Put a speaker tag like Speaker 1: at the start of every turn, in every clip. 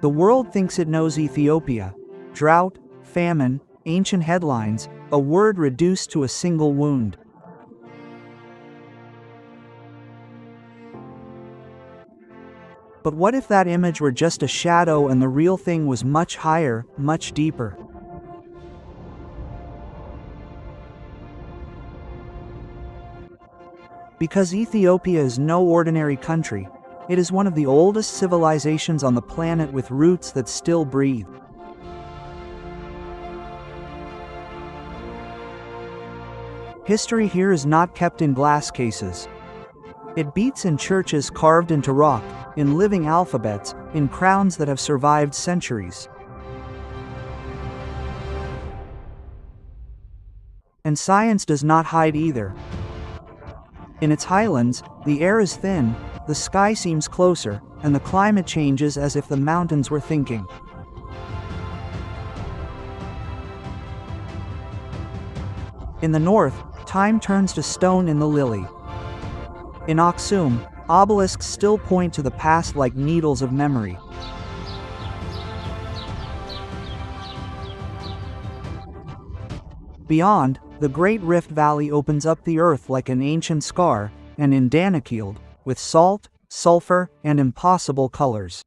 Speaker 1: The world thinks it knows Ethiopia. Drought, famine, ancient headlines, a word reduced to a single wound. But what if that image were just a shadow and the real thing was much higher, much deeper? Because Ethiopia is no ordinary country, it is one of the oldest civilizations on the planet with roots that still breathe. History here is not kept in glass cases. It beats in churches carved into rock, in living alphabets, in crowns that have survived centuries. And science does not hide either. In its highlands, the air is thin, the sky seems closer, and the climate changes as if the mountains were thinking. In the north, time turns to stone in the lily. In Aksum, obelisks still point to the past like needles of memory. Beyond, the Great Rift Valley opens up the earth like an ancient scar, and in Danakil, with salt, sulfur, and impossible colors.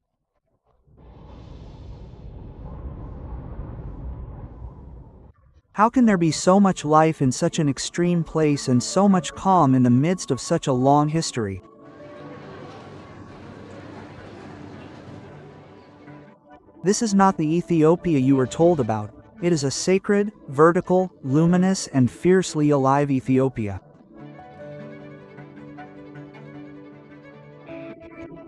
Speaker 1: How can there be so much life in such an extreme place and so much calm in the midst of such a long history? This is not the Ethiopia you were told about. It is a sacred, vertical, luminous, and fiercely alive Ethiopia.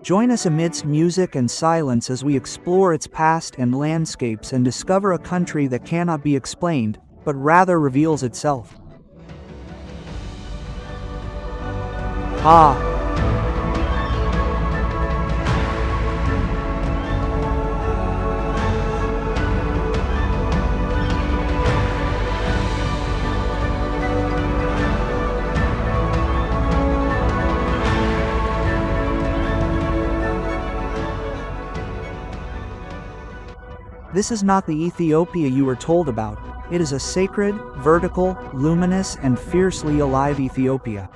Speaker 1: Join us amidst music and silence as we explore its past and landscapes and discover a country that cannot be explained, but rather reveals itself. Ah! This is not the Ethiopia you were told about. It is a sacred, vertical, luminous, and fiercely alive Ethiopia.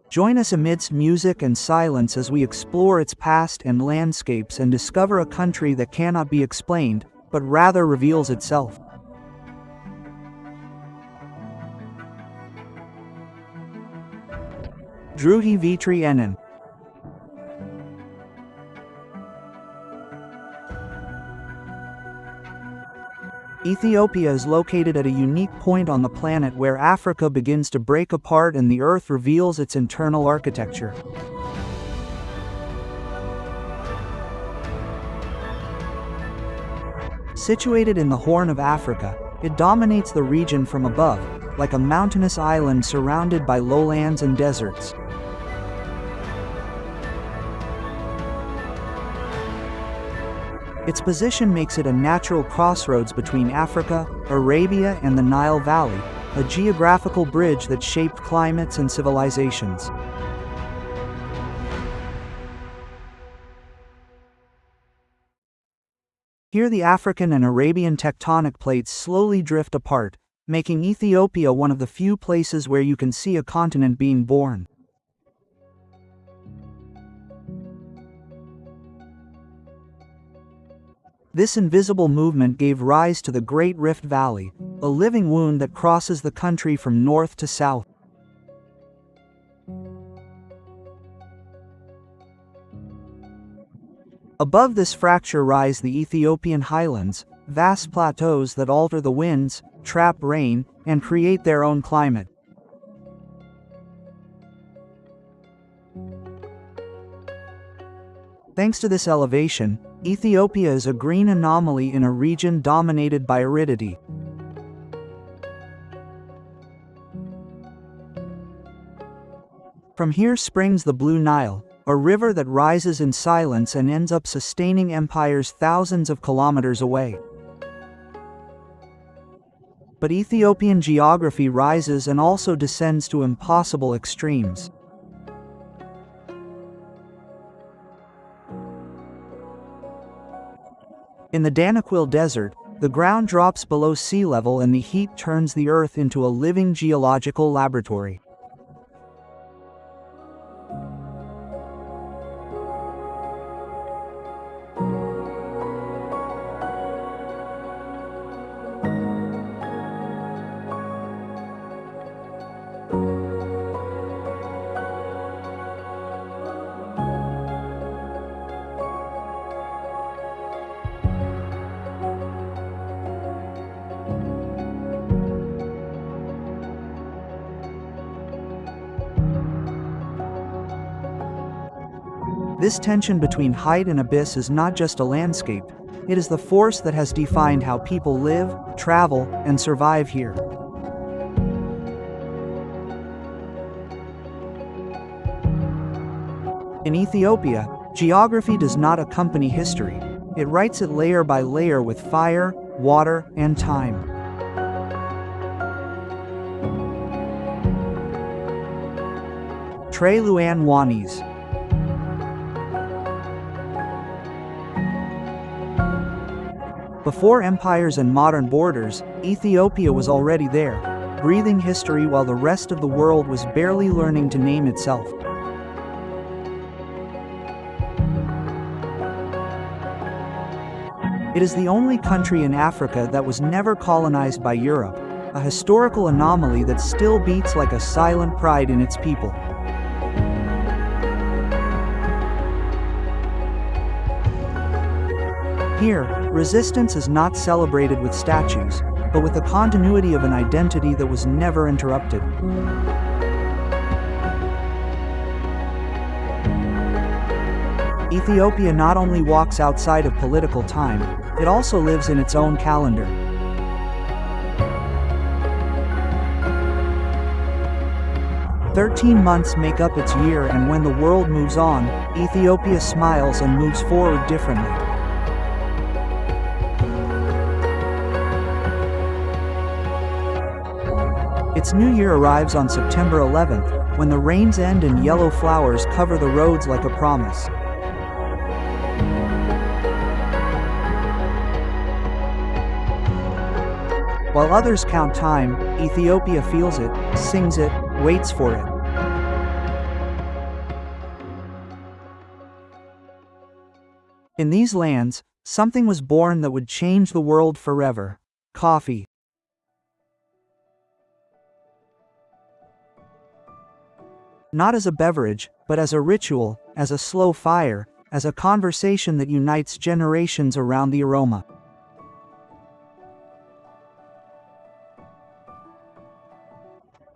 Speaker 1: Join us amidst music and silence as we explore its past and landscapes and discover a country that cannot be explained, but rather reveals itself. Druhi Vitri Enen. Ethiopia is located at a unique point on the planet where Africa begins to break apart and the Earth reveals its internal architecture. Situated in the Horn of Africa, it dominates the region from above, like a mountainous island surrounded by lowlands and deserts. Its position makes it a natural crossroads between Africa, Arabia, and the Nile Valley, a geographical bridge that shaped climates and civilizations. Here the African and Arabian tectonic plates slowly drift apart, making Ethiopia one of the few places where you can see a continent being born. This invisible movement gave rise to the Great Rift Valley, a living wound that crosses the country from north to south. Above this fracture rise the Ethiopian highlands, vast plateaus that alter the winds, trap rain, and create their own climate. Thanks to this elevation, Ethiopia is a green anomaly in a region dominated by aridity. From here springs the Blue Nile, a river that rises in silence and ends up sustaining empires thousands of kilometers away. But Ethiopian geography rises and also descends to impossible extremes. In the Danakil Desert, the ground drops below sea level and the heat turns the Earth into a living geological laboratory. This tension between height and abyss is not just a landscape, it is the force that has defined how people live, travel, and survive here. In Ethiopia, geography does not accompany history, it writes it layer by layer with fire, water, and time. Tre Luan Wanis. Before empires and modern borders, Ethiopia was already there, breathing history while the rest of the world was barely learning to name itself. It is the only country in Africa that was never colonized by Europe, a historical anomaly that still beats like a silent pride in its people. Here, resistance is not celebrated with statues, but with the continuity of an identity that was never interrupted. Ethiopia not only walks outside of political time, it also lives in its own calendar. "13 months make up its year, and when the world moves on, Ethiopia smiles and moves forward differently." Its new year arrives on September 11th, when the rains end and yellow flowers cover the roads like a promise. While others count time, Ethiopia feels it, sings it, waits for it. In these lands, something was born that would change the world forever: coffee. Not as a beverage, but as a ritual, as a slow fire, as a conversation that unites generations around the aroma.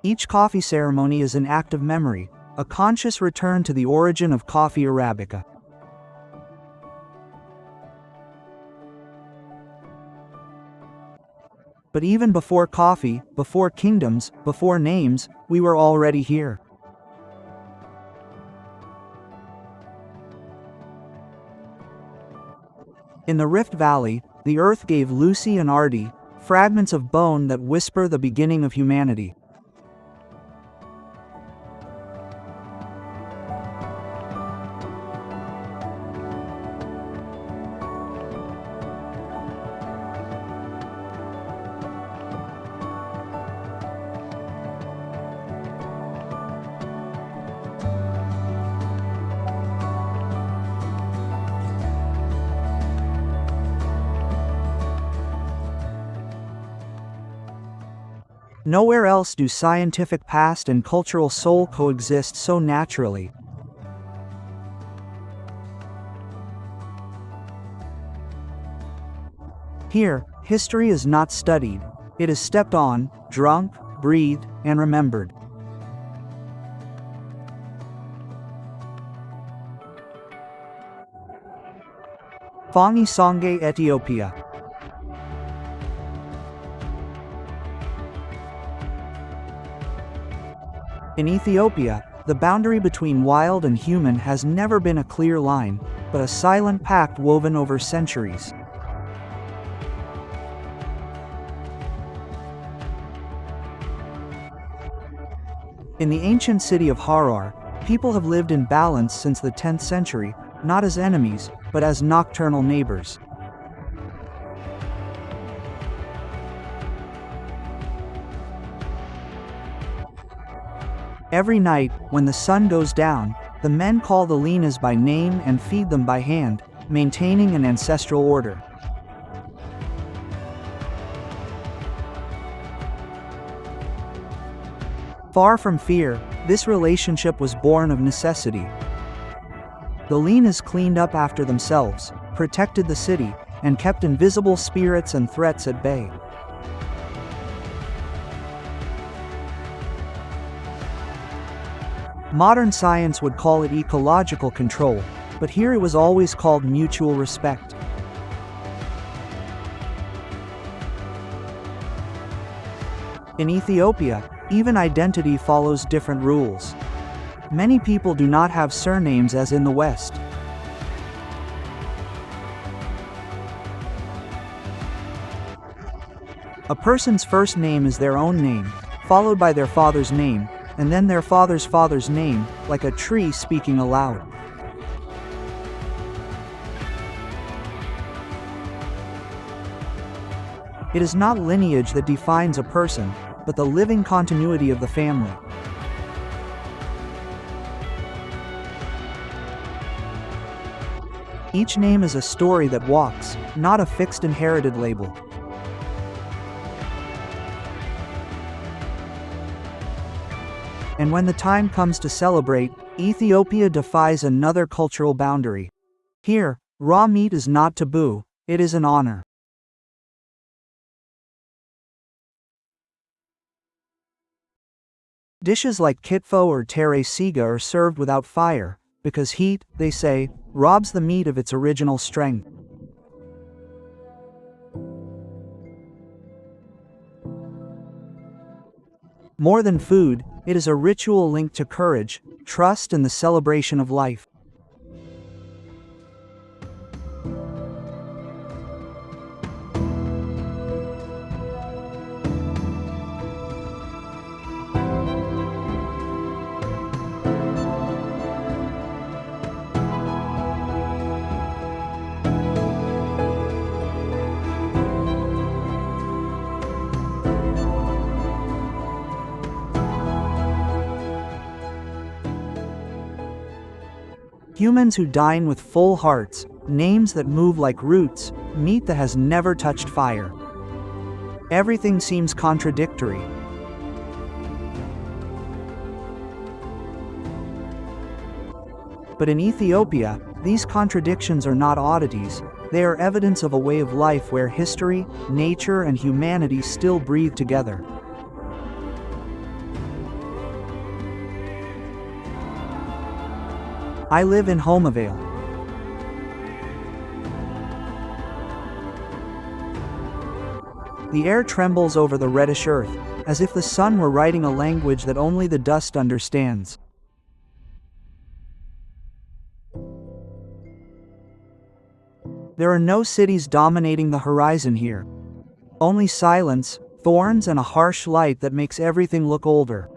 Speaker 1: Each coffee ceremony is an act of memory, a conscious return to the origin of coffee Arabica. But even before coffee, before kingdoms, before names, we were already here. In the Rift Valley, the earth gave Lucy and Ardi, fragments of bone that whisper the beginning of humanity. Nowhere else do scientific past and cultural soul coexist so naturally. Here, history is not studied, it is stepped on, drunk, breathed, and remembered. Fangi Songe Ethiopia. In Ethiopia, the boundary between wild and human has never been a clear line, but a silent pact woven over centuries. In the ancient city of Harar, people have lived in balance since the 10th century, not as enemies, but as nocturnal neighbors. Every night, when the sun goes down, the men call the hyenas by name and feed them by hand, maintaining an ancestral order. Far from fear, this relationship was born of necessity. The hyenas cleaned up after themselves, protected the city, and kept invisible spirits and threats at bay. Modern science would call it ecological control, but here it was always called mutual respect. In Ethiopia, even identity follows different rules. Many people do not have surnames as in the West. A person's first name is their own name, followed by their father's name, and then their father's father's name, like a tree speaking aloud. It is not lineage that defines a person, but the living continuity of the family. Each name is a story that walks, not a fixed inherited label. And when the time comes to celebrate, Ethiopia defies another cultural boundary. Here, raw meat is not taboo, it is an honor. Dishes like kitfo or tere siga are served without fire, because heat, they say, robs the meat of its original strength. More than food, it is a ritual linked to courage, trust, and the celebration of life. Humans who dine with full hearts, names that move like roots, meat that has never touched fire. Everything seems contradictory. But in Ethiopia, these contradictions are not oddities, they are evidence of a way of life where history, nature, and humanity still breathe together. I live in Homavale. The air trembles over the reddish earth, as if the sun were writing a language that only the dust understands. There are no cities dominating the horizon here. Only silence, thorns, and a harsh light that makes everything look older.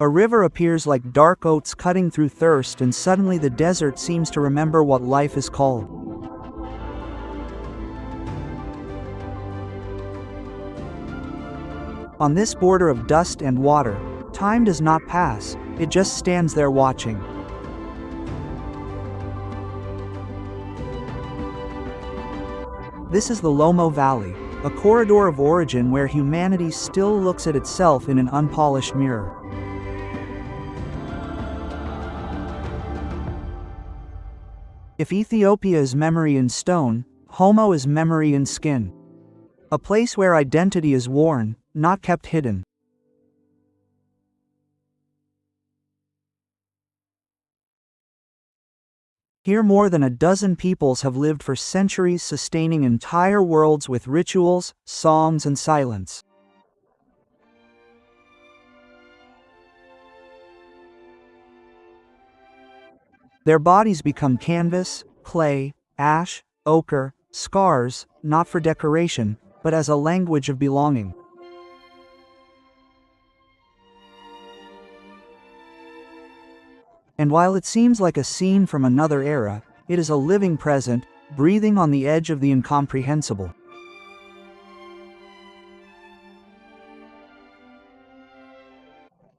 Speaker 1: A river appears like dark oats cutting through thirst, and suddenly the desert seems to remember what life is called. On this border of dust and water, time does not pass, it just stands there watching. This is the Lomo Valley, a corridor of origin where humanity still looks at itself in an unpolished mirror. If Ethiopia is memory in stone, Homo is memory in skin. A place where identity is worn, not kept hidden. Here more than a dozen peoples have lived for centuries, sustaining entire worlds with rituals, songs, and silence. Their bodies become canvas, clay, ash, ochre, scars, not for decoration, but as a language of belonging. And while it seems like a scene from another era, it is a living present, breathing on the edge of the incomprehensible.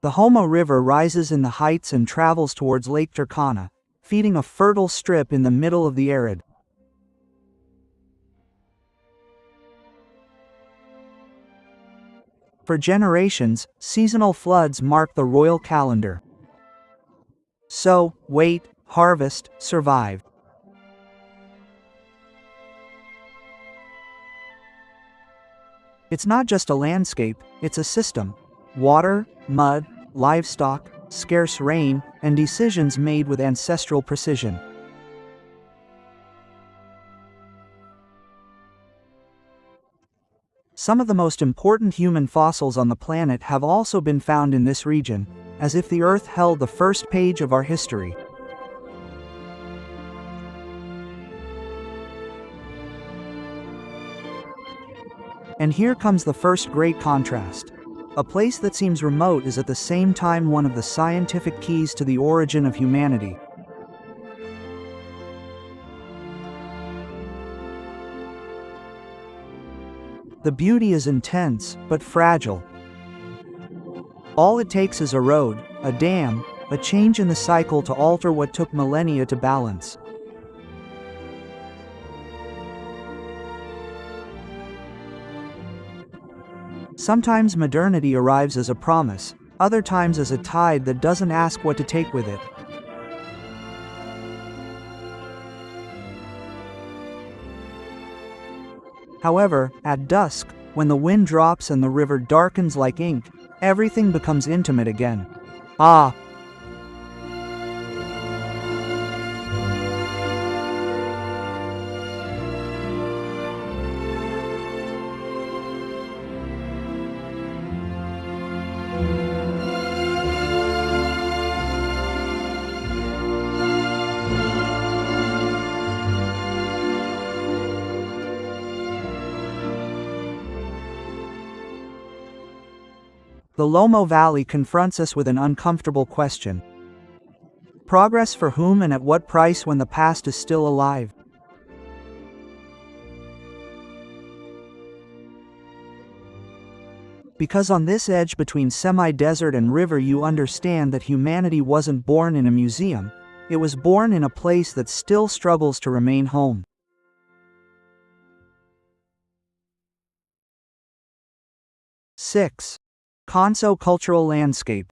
Speaker 1: The Homo River rises in the heights and travels towards Lake Turkana, feeding a fertile strip in the middle of the arid. For generations, seasonal floods mark the royal calendar. Sow, wait, harvest, survive. It's not just a landscape, it's a system. Water, mud, livestock, scarce rain, and decisions made with ancestral precision. Some of the most important human fossils on the planet have also been found in this region, as if the Earth held the first page of our history. And here comes the first great contrast. A place that seems remote is at the same time one of the scientific keys to the origin of humanity. The beauty is intense, but fragile. All it takes is a road, a dam, a change in the cycle to alter what took millennia to balance. Sometimes modernity arrives as a promise, other times as a tide that doesn't ask what to take with it. However, at dusk, when the wind drops and the river darkens like ink, everything becomes intimate again. Ah! The Lomo Valley confronts us with an uncomfortable question. Progress for whom and at what price when the past is still alive? Because on this edge between semi-desert and river you understand that humanity wasn't born in a museum, it was born in a place that still struggles to remain home. Six. Konso cultural landscape.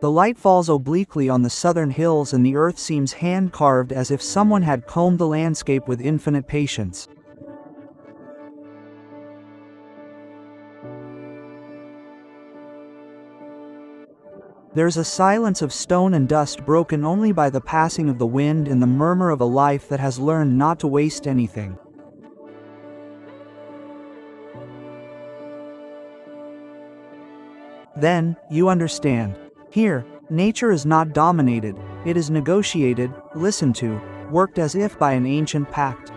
Speaker 1: The light falls obliquely on the southern hills and the earth seems hand-carved as if someone had combed the landscape with infinite patience. There's a silence of stone and dust broken only by the passing of the wind and the murmur of a life that has learned not to waste anything. Then, you understand. Here, nature is not dominated, it is negotiated, listened to, worked as if by an ancient pact.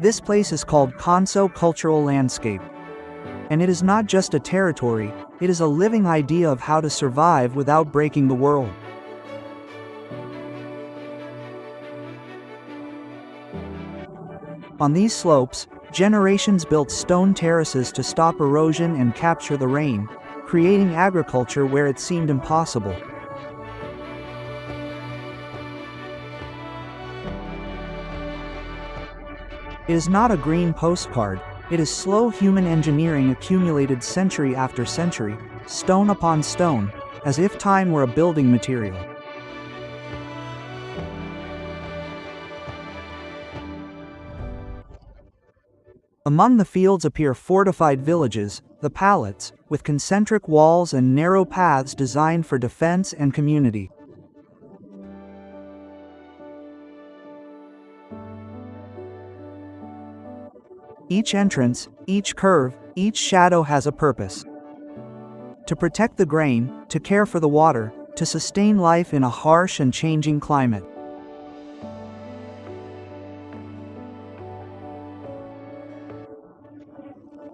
Speaker 1: This place is called Konso cultural landscape. And it is not just a territory, it is a living idea of how to survive without breaking the world. On these slopes, generations built stone terraces to stop erosion and capture the rain, creating agriculture where it seemed impossible. It is not a green postcard. It is slow human engineering accumulated century after century, stone upon stone, as if time were a building material. Among the fields appear fortified villages, the pallets, with concentric walls and narrow paths designed for defense and community. Each entrance, each curve, each shadow has a purpose. To protect the grain, to care for the water, to sustain life in a harsh and changing climate.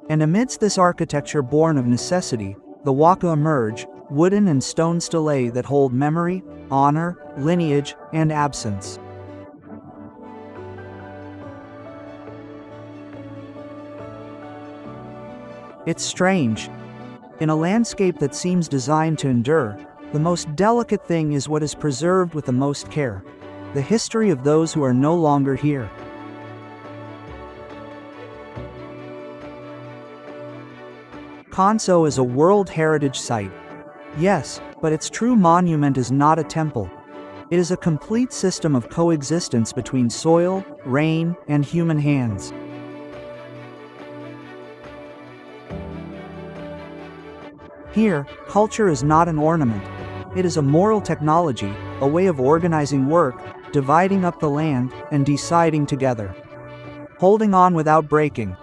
Speaker 1: And amidst this architecture born of necessity, the waka emerge, wooden and stone stelae that hold memory, honor, lineage, and absence. It's strange. In a landscape that seems designed to endure, the most delicate thing is what is preserved with the most care: the history of those who are no longer here. Kanso is a World Heritage Site. Yes, but its true monument is not a temple. It is a complete system of coexistence between soil, rain, and human hands. Here, culture is not an ornament. It is a moral technology, a way of organizing work, dividing up the land, and deciding together. Holding on without breaking.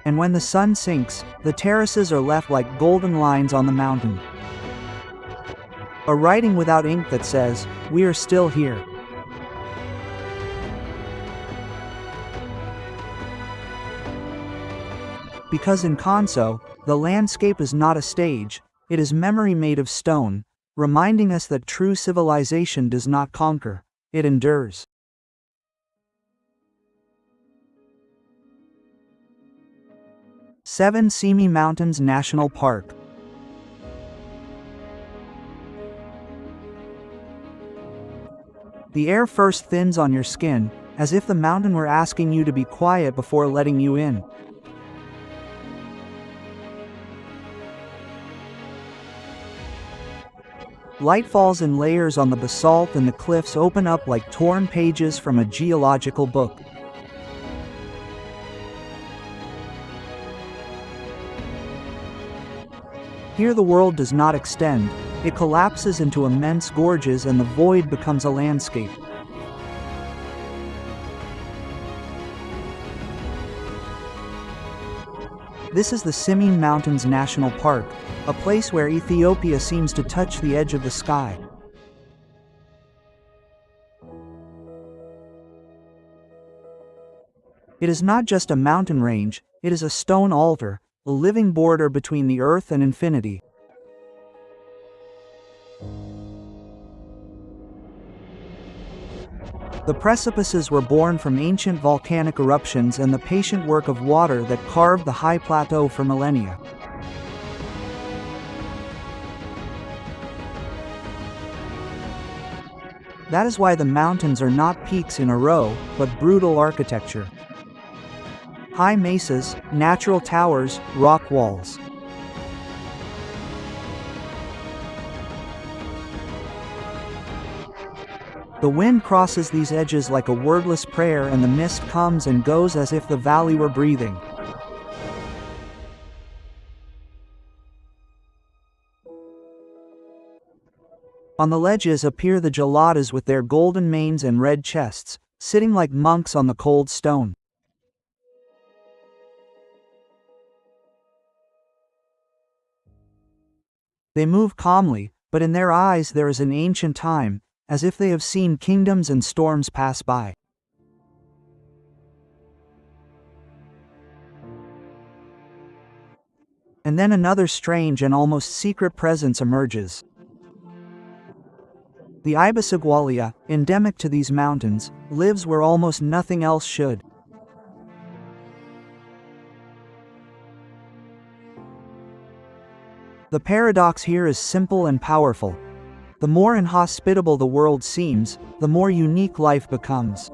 Speaker 1: And when the sun sinks, the terraces are left like golden lines on the mountain. A writing without ink that says, "We are still here." Because in Kanso, the landscape is not a stage, it is memory made of stone, reminding us that true civilization does not conquer, it endures. Seven Simi Mountains National Park. The air first thins on your skin, as if the mountain were asking you to be quiet before letting you in. Light falls in layers on the basalt and the cliffs open up like torn pages from a geological book. Here the world does not extend, it collapses into immense gorges and the void becomes a landscape. This is the Simi Mountains National Park, a place where Ethiopia seems to touch the edge of the sky. It is not just a mountain range, it is a stone altar, a living border between the earth and infinity. The precipices were born from ancient volcanic eruptions and the patient work of water that carved the high plateau for millennia. That is why the mountains are not peaks in a row, but brutal architecture. High mesas, natural towers, rock walls. The wind crosses these edges like a wordless prayer and the mist comes and goes as if the valley were breathing. On the ledges appear the geladas with their golden manes and red chests, sitting like monks on the cold stone. They move calmly, but in their eyes there is an ancient time, as if they have seen kingdoms and storms pass by. And then another strange and almost secret presence emerges. The Ibisagwalia, endemic to these mountains, lives where almost nothing else should. The paradox here is simple and powerful. The more inhospitable the world seems, the more unique life becomes.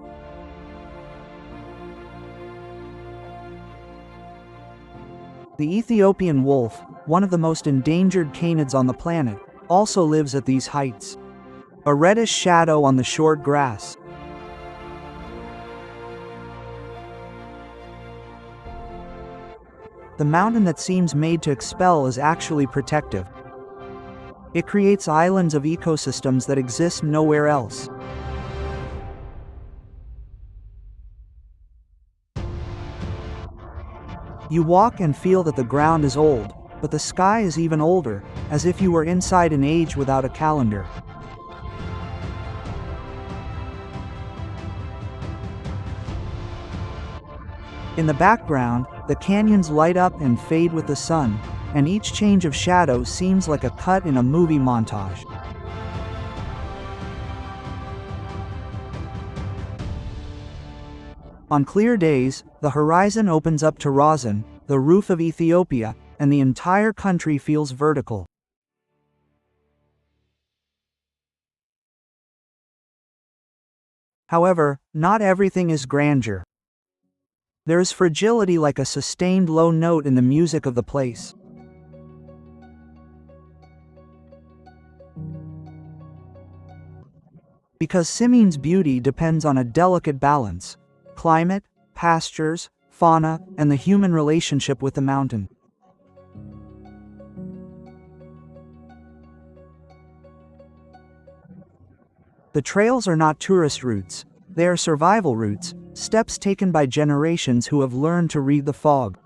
Speaker 1: The Ethiopian wolf, one of the most endangered canids on the planet, also lives at these heights. A reddish shadow on the short grass. The mountain that seems made to expel is actually protective. It creates islands of ecosystems that exist nowhere else. You walk and feel that the ground is old, but the sky is even older, as if you were inside an age without a calendar. In the background, the canyons light up and fade with the sun, and each change of shadow seems like a cut in a movie montage. On clear days, the horizon opens up to Razan, the roof of Ethiopia, and the entire country feels vertical. However, not everything is grandeur. There is fragility, like a sustained low note in the music of the place. Because Simine's beauty depends on a delicate balance: climate, pastures, fauna, and the human relationship with the mountain. The trails are not tourist routes, they are survival routes, steps taken by generations who have learned to read the fog.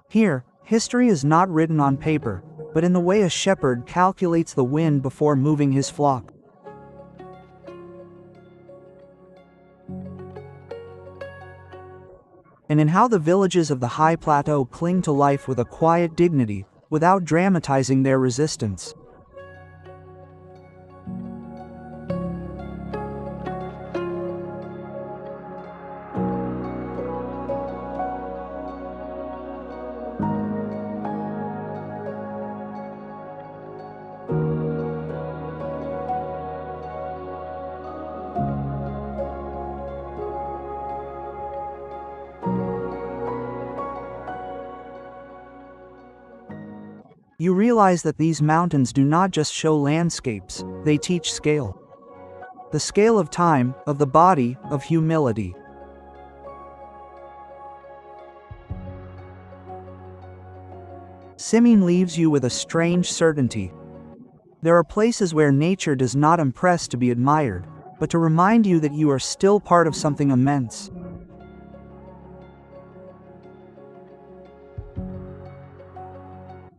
Speaker 1: Here, history is not written on paper, but in the way a shepherd calculates the wind before moving his flock. And in how the villages of the high plateau cling to life with a quiet dignity, without dramatizing their resistance. You realize that these mountains do not just show landscapes, they teach scale. The scale of time, of the body, of humility. Simine leaves you with a strange certainty. There are places where nature does not impress to be admired, but to remind you that you are still part of something immense.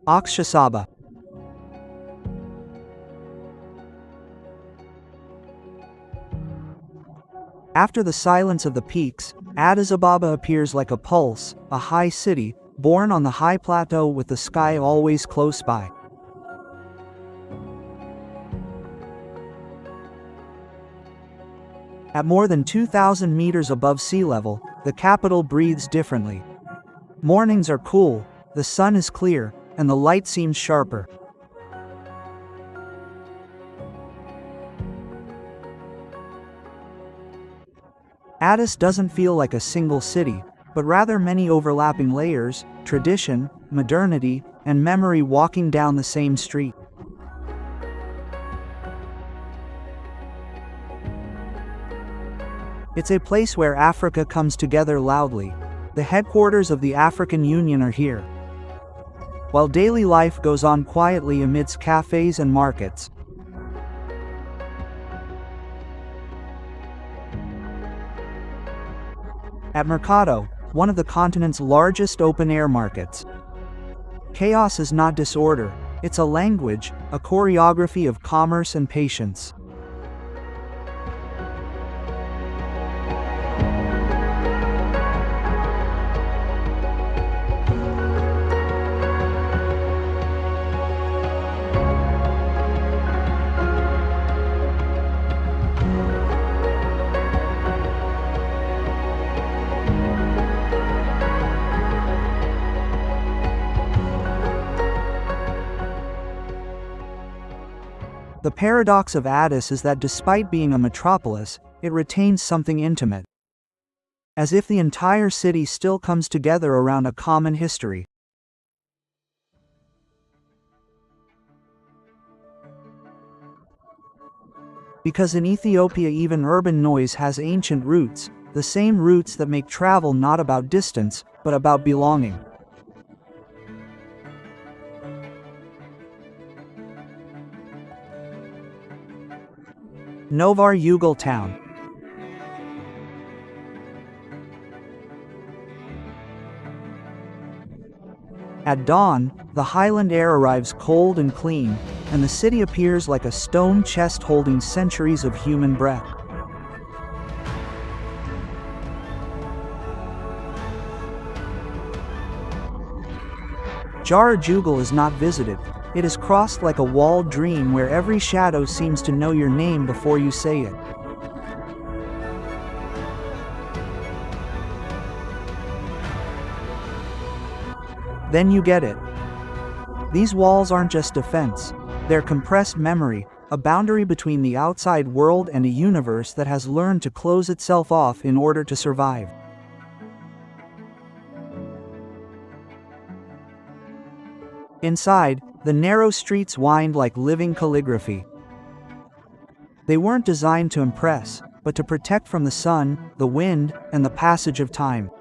Speaker 1: Akshasaba. After the silence of the peaks, Addis Ababa appears like a pulse, a high city, born on the high plateau with the sky always close by. At more than 2,000 meters above sea level, the capital breathes differently. Mornings are cool, the sun is clear, and the light seems sharper. Addis doesn't feel like a single city, but rather many overlapping layers: tradition, modernity, and memory walking down the same street. It's a place where Africa comes together loudly. The headquarters of the African Union are here. While daily life goes on quietly amidst cafes and markets. At Mercado, one of the continent's largest open-air markets. Chaos is not disorder, it's a language, a choreography of commerce and patience. The paradox of Addis is that despite being a metropolis, it retains something intimate. As if the entire city still comes together around a common history. Because in Ethiopia even urban noise has ancient roots, the same roots that make travel not about distance, but about belonging. Novar Ugal town. At dawn, the highland air arrives cold and clean, and the city appears like a stone chest holding centuries of human breath. Jara Jugal is not visited. It is crossed like a walled dream where every shadow seems to know your name before you say it. Then you get it. These walls aren't just defense. They're compressed memory, a boundary between the outside world and a universe that has learned to close itself off in order to survive. Inside, the narrow streets wind like living calligraphy. They weren't designed to impress, but to protect from the sun, the wind, and the passage of time.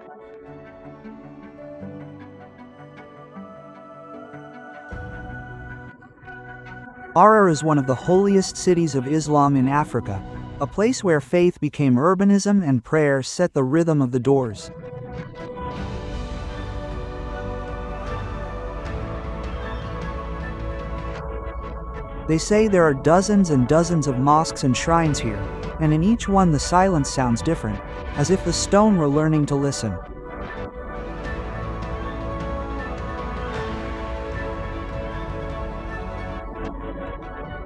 Speaker 1: Arar is one of the holiest cities of Islam in Africa, a place where faith became urbanism and prayer set the rhythm of the doors. They say there are dozens and dozens of mosques and shrines here, and in each one the silence sounds different, as if the stone were learning to listen.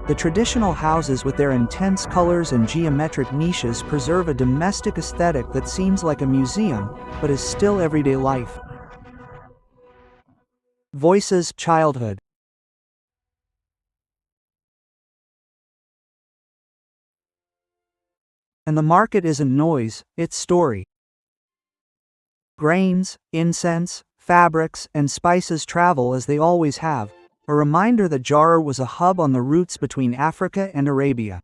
Speaker 1: The traditional houses with their intense colors and geometric niches preserve a domestic aesthetic that seems like a museum, but is still everyday life. Voices, childhood. And the market isn't noise, it's story. Grains, incense, fabrics, and spices travel as they always have, a reminder that Jara was a hub on the routes between Africa and Arabia.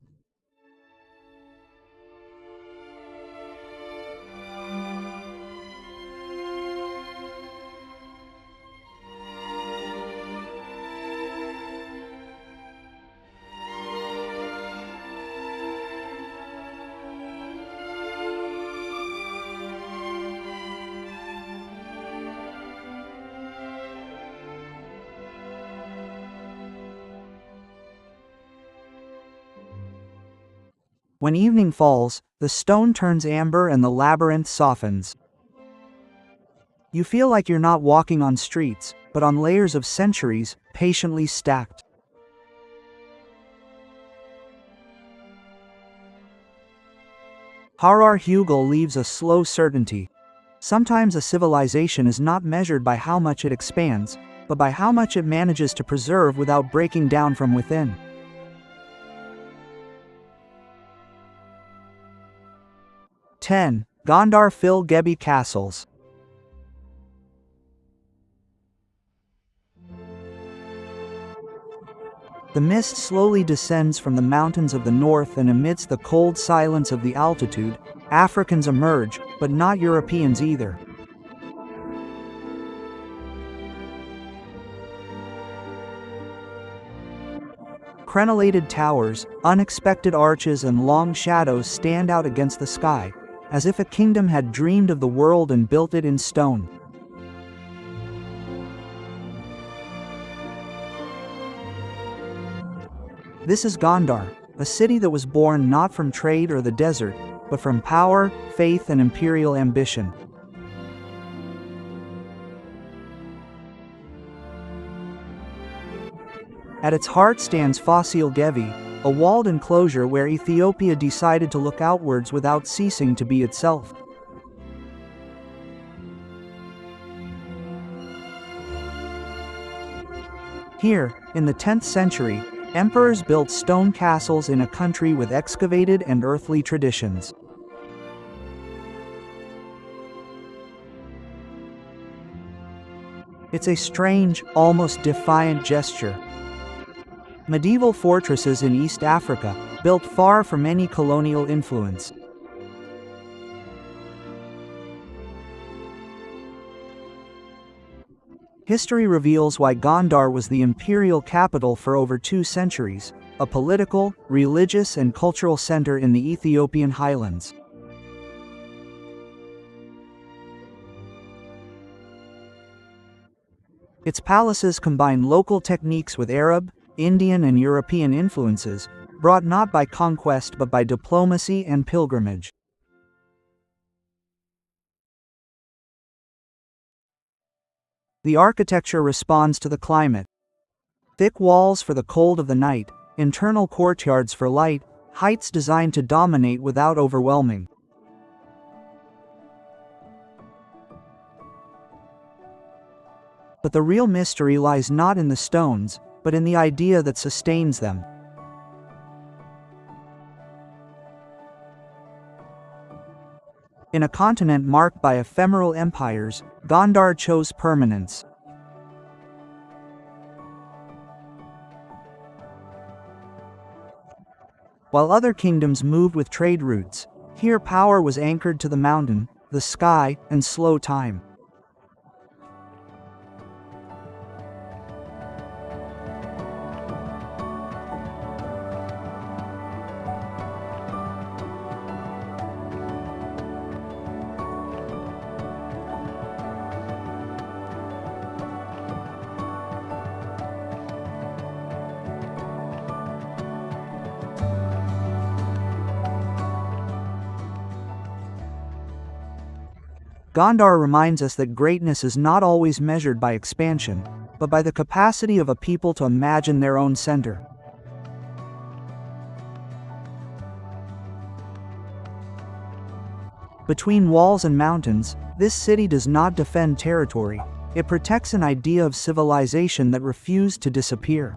Speaker 1: When evening falls, the stone turns amber and the labyrinth softens. You feel like you're not walking on streets, but on layers of centuries, patiently stacked. Harar Hugel leaves a slow certainty. Sometimes a civilization is not measured by how much it expands, but by how much it manages to preserve without breaking down from within. Gondar Fil Gebi Castles. The mist slowly descends from the mountains of the north, and amidst the cold silence of the altitude, Africans emerge, but not Europeans either. Crenellated towers, unexpected arches, and long shadows stand out against the sky, as if a kingdom had dreamed of the world and built it in stone. This is Gondar, a city that was born not from trade or the desert, but from power, faith, and imperial ambition. At its heart stands Fossil Gevi, a walled enclosure where Ethiopia decided to look outwards without ceasing to be itself. Here, in the 10th century, emperors built stone castles in a country with excavated and earthly traditions. It's a strange, almost defiant gesture. Medieval fortresses in East Africa, built far from any colonial influence. History reveals why Gondar was the imperial capital for over 2 centuries, a political, religious, and cultural center in the Ethiopian highlands. Its palaces combine local techniques with Arab, Indian and European influences, brought not by conquest but by diplomacy and pilgrimage. The architecture responds to the climate. Thick walls for the cold of the night, internal courtyards for light, heights designed to dominate without overwhelming. But the real mystery lies not in the stones, but in the idea that sustains them. In a continent marked by ephemeral empires, Gondar chose permanence. While other kingdoms moved with trade routes, here power was anchored to the mountain, the sky, and slow time. Gondar reminds us that greatness is not always measured by expansion, but by the capacity of a people to imagine their own center. Between walls and mountains, this city does not defend territory, it protects an idea of civilization that refused to disappear.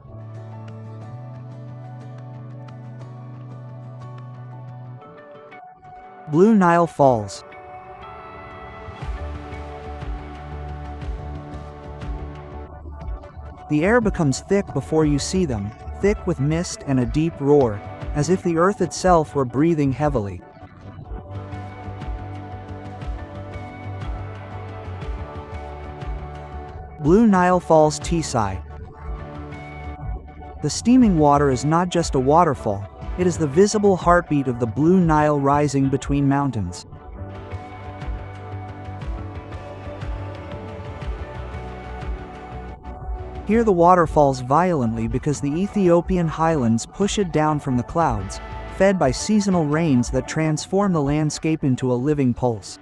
Speaker 1: Blue Nile Falls. The air becomes thick before you see them, thick with mist and a deep roar, as if the earth itself were breathing heavily. Blue Nile Falls Teesside. The steaming water is not just a waterfall, it is the visible heartbeat of the Blue Nile rising between mountains. Here the water falls violently because the Ethiopian highlands push it down from the clouds, fed by seasonal rains that transform the landscape into a living pulse.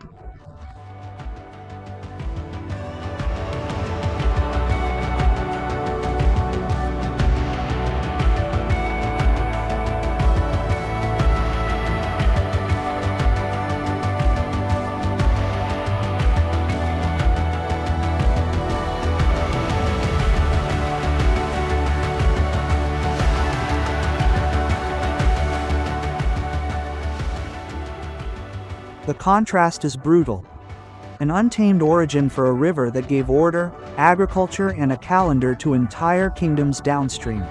Speaker 1: The contrast is brutal. An untamed origin for a river that gave order, agriculture, and a calendar to entire kingdoms downstream.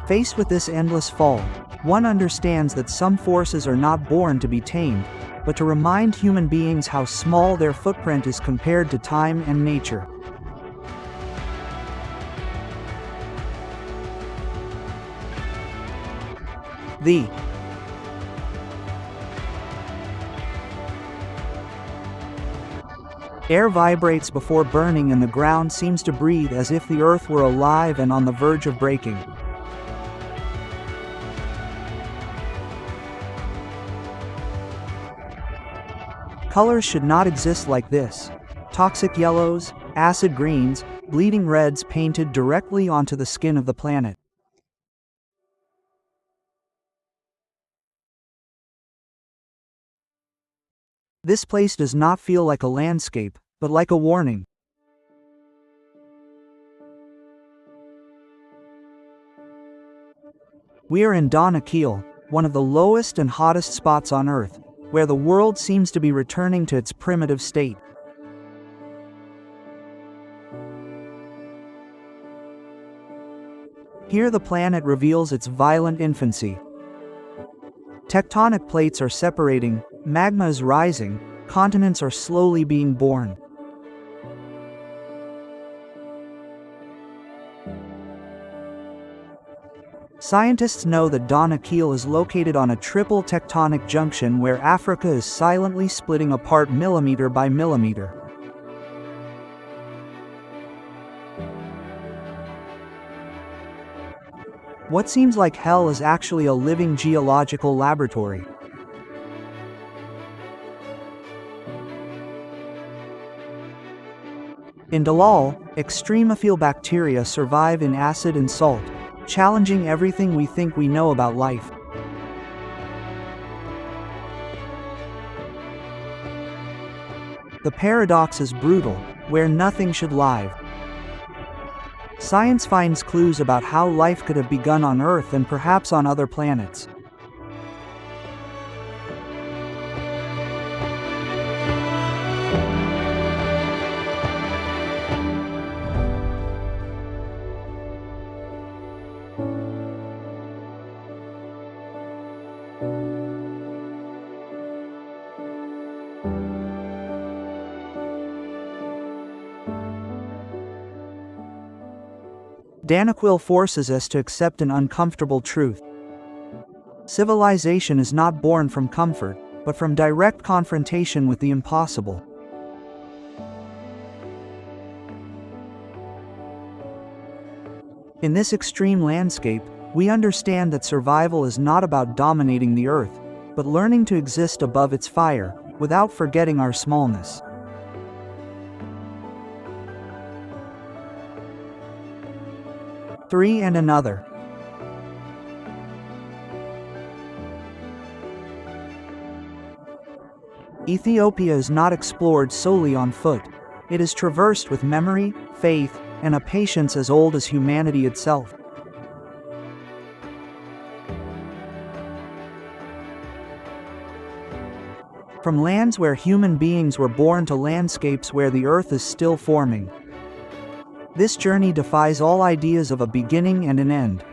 Speaker 1: Faced with this endless fall, one understands that some forces are not born to be tamed, but to remind human beings how small their footprint is compared to time and nature. The air vibrates before burning and the ground seems to breathe as if the earth were alive and on the verge of breaking. Colors should not exist like this. Toxic yellows, acid greens, bleeding reds painted directly onto the skin of the planet. This place does not feel like a landscape, but like a warning. We are in Donakil, one of the lowest and hottest spots on Earth, where the world seems to be returning to its primitive state. Here the planet reveals its violent infancy. Tectonic plates are separating, magma is rising, continents are slowly being born. Scientists know that Donakil is located on a triple tectonic junction where Africa is silently splitting apart millimeter by millimeter. What seems like hell is actually a living geological laboratory. In Dalal, extremophile bacteria survive in acid and salt, challenging everything we think we know about life. The paradox is brutal, where nothing should live. Science finds clues about how life could have begun on Earth and perhaps on other planets. Donakil forces us to accept an uncomfortable truth. Civilization is not born from comfort, but from direct confrontation with the impossible. In this extreme landscape, we understand that survival is not about dominating the earth, but learning to exist above its fire, without forgetting our smallness. Three and another. Ethiopia is not explored solely on foot. It is traversed with memory, faith, and a patience as old as humanity itself. From lands where human beings were born to landscapes where the earth is still forming. This journey defies all ideas of a beginning and an end.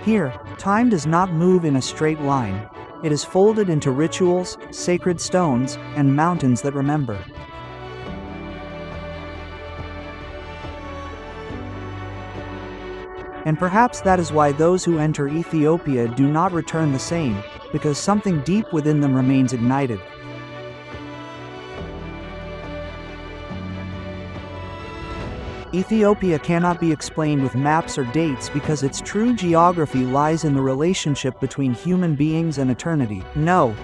Speaker 1: Here, time does not move in a straight line. It is folded into rituals, sacred stones, and mountains that remember. And perhaps that is why those who enter Ethiopia do not return the same, because something deep within them remains ignited. Ethiopia cannot be explained with maps or dates because its true geography lies in the relationship between human beings and eternity. No,